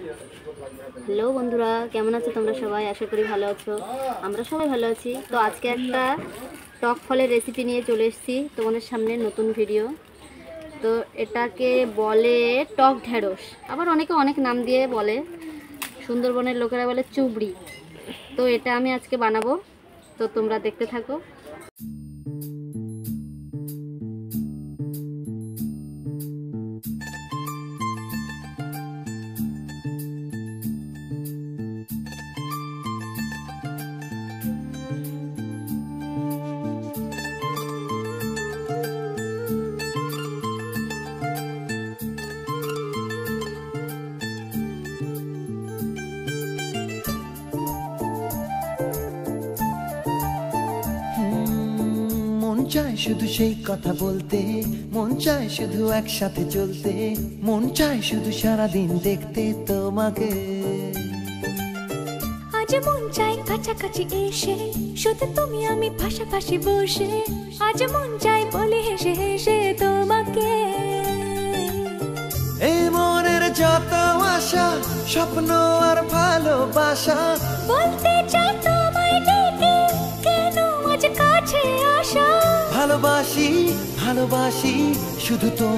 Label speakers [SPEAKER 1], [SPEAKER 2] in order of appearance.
[SPEAKER 1] Hello বন্ধুরা, কেমন আছো তোমরা সবাই? আশা করি ভালো আছো। আমরা সবাই ভালো আছি। তো আজকে একটা টক ফলের রেসিপি নিয়ে চলে এসেছি তোমাদের সামনে, নতুন ভিডিও। তো এটাকে বলে টক ঢেঁড়স, আবার অনেকে অনেক নাম দিয়ে বলে। সুন্দরবনের লোকেরা বলে চুবড়ি। তো এটা আমি আজকে বানাবো, তো তোমরা দেখতে থাকো।
[SPEAKER 2] মন চায় শুধু সেই কথা বলতে, মন চায় শুধু একসাথে চলতে, মন চায় শুধু সারাদিন দেখতে তোমাকে।
[SPEAKER 3] আজ মন চায় কাছাকাছি এসে শুধু তুমি আমি পাশাপাশি বসে, আজ মন চায় বলে হেসে হেসে তোমাকে।
[SPEAKER 2] এই মনের যত আশা, স্বপ্ন আর ভালোবাসা
[SPEAKER 3] বলতে চাই তোমায় ডেকে, কেন আজ কাছে আসা।
[SPEAKER 2] ভালোবাসি ভালোবাসি শুধু তো